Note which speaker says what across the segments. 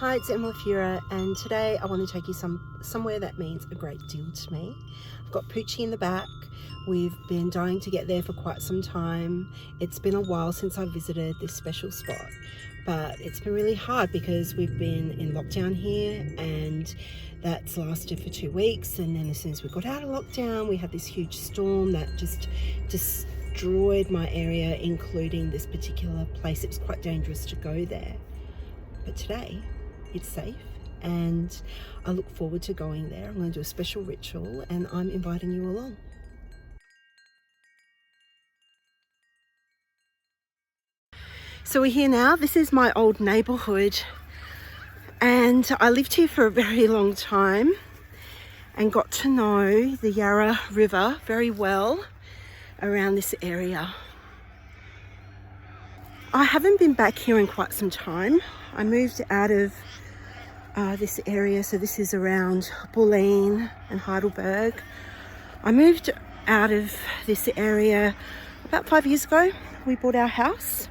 Speaker 1: Hi, it's Emma Fura, and today I want to take you somewhere that means a great deal to me. I've got Poochie in the back. We've been dying to get there for quite some time. It's been a while since I visited this special spot, but it's been really hard because we've been in lockdown here, and that's lasted for 2 weeks. And then as soon as we got out of lockdown, we had this huge storm that just destroyed my area, including this particular place. It was quite dangerous to go there. But today, it's safe, and I look forward to going there. I'm going to do a special ritual, and I'm inviting you along. So we're here now. This is my old neighbourhood, and I lived here for a very long time and got to know the Yarra River very well around this area. I haven't been back here in quite some time. I moved out of this area, so this is around Bulleen and Heidelberg. I moved out of this area about 5 years ago. We bought our house.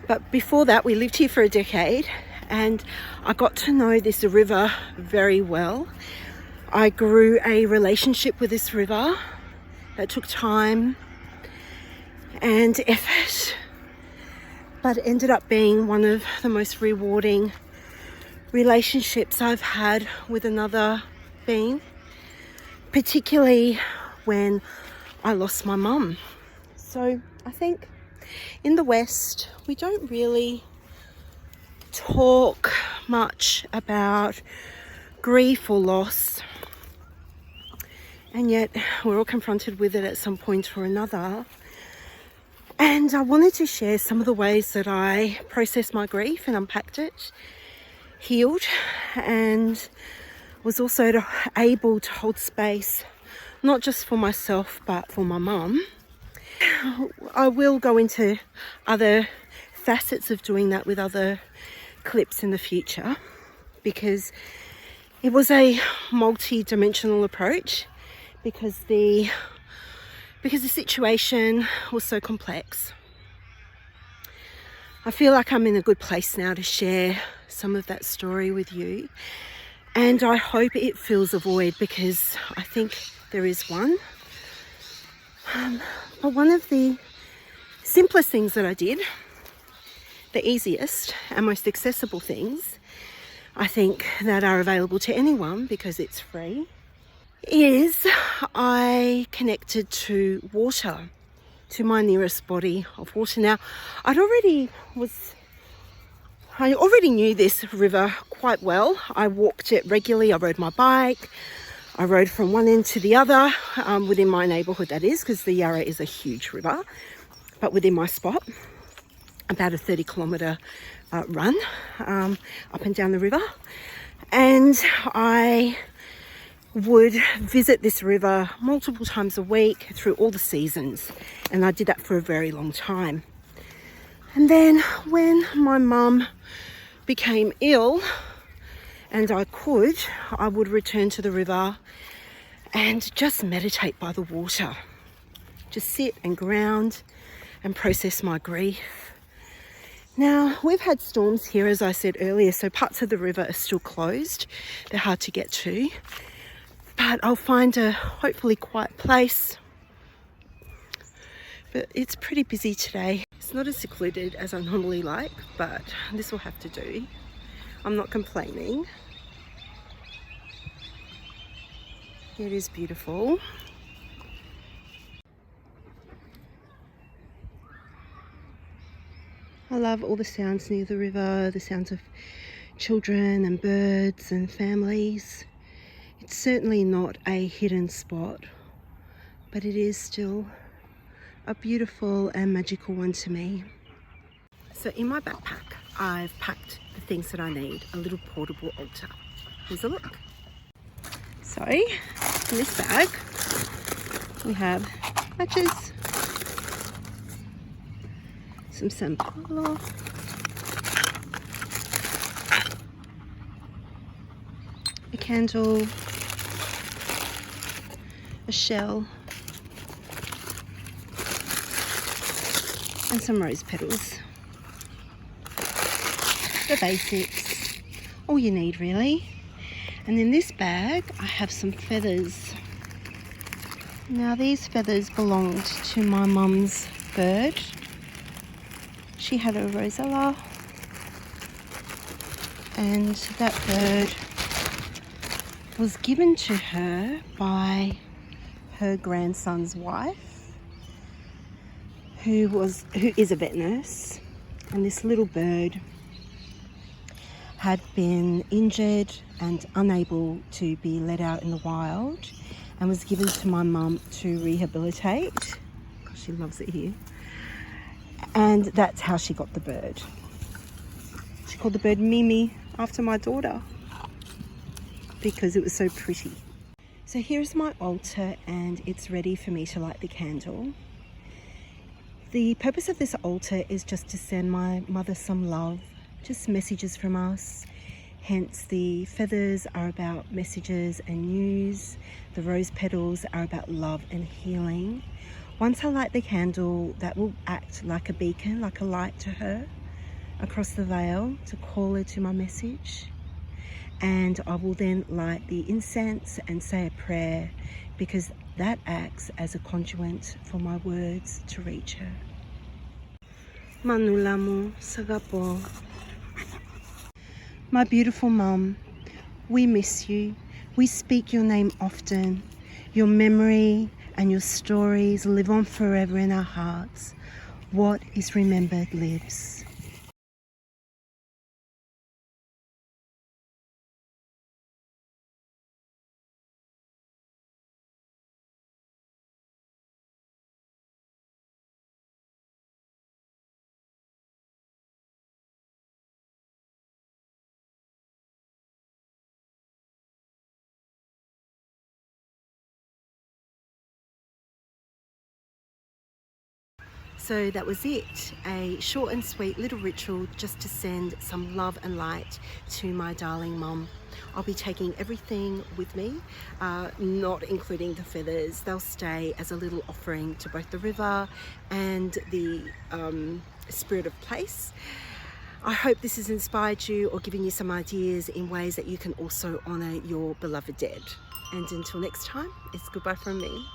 Speaker 1: But before that, we lived here for a decade, and I got to know this river very well. I grew a relationship with this river that took time and effort, but it ended up being one of the most rewarding relationships I've had with another being, particularly when I lost my mum. So I think in the West, we don't really talk much about grief or loss, and yet we're all confronted with it at some point or another. And I wanted to share some of the ways that I processed my grief and unpacked it, healed, and was also able to hold space, not just for myself, but for my mum. I will go into other facets of doing that with other clips in the future, because it was a multi-dimensional approach, because the situation was so complex. I feel like I'm in a good place now to share some of that story with you, and I hope it fills a void, because I think there is one. But one of the simplest things that I did, the easiest and most accessible things, I think, that are available to anyone because it's free, is I connected to water, to my nearest body of water. Now, I already knew this river quite well. I walked it regularly. I rode my bike. I rode from one end to the other, within my neighbourhood, that is, because the Yarra is a huge river, but within my spot, about a 30-kilometre run up and down the river. And I would visit this river multiple times a week through all the seasons, and I did that for a very long time. And then when my mum became ill and I would return to the river and just meditate by the water, just sit and ground and process my grief. Now, we've had storms here, as I said earlier, so parts of the river are still closed. They're hard to get to. But I'll find a hopefully quiet place. But it's pretty busy today. It's not as secluded as I normally like, but this will have to do. I'm not complaining. It is beautiful. I love all the sounds near the river, the sounds of children and birds and families. It's certainly not a hidden spot, but it is still a beautiful and magical one to me. So in my backpack, I've packed the things that I need. A little portable altar. Here's a look. So in this bag, we have matches, some sampolo, a candle, a shell, and some rose petals. the basics, all you need really. And in this bag I have some feathers. Now these feathers belonged to my mum's bird. She had a rosella, and that bird was given to her by her grandson's wife, who is a vet nurse. And this little bird had been injured and unable to be let out in the wild, and was given to my mum to rehabilitate. She loves it here. And that's how she got the bird. She called the bird Mimi after my daughter because it was so pretty. So here's my altar, and it's ready for me to light the candle. The purpose of this altar is just to send my mother some love, just messages from us. Hence the feathers are about messages and news. The rose petals are about love and healing. Once I light the candle, that will act like a beacon, like a light to her across the veil to call her to my message. And I will then light the incense and say a prayer, because that acts as a conduit for my words to reach her. Manulamu Sagapo. My beautiful mum, we miss you. We speak your name often. Your memory and your stories live on forever in our hearts. What is remembered lives. So that was it, a short and sweet little ritual just to send some love and light to my darling mum. I'll be taking everything with me, not including the feathers. They'll stay as a little offering to both the river and the spirit of place. I hope this has inspired you or given you some ideas in ways that you can also honour your beloved dead. And until next time, it's goodbye from me.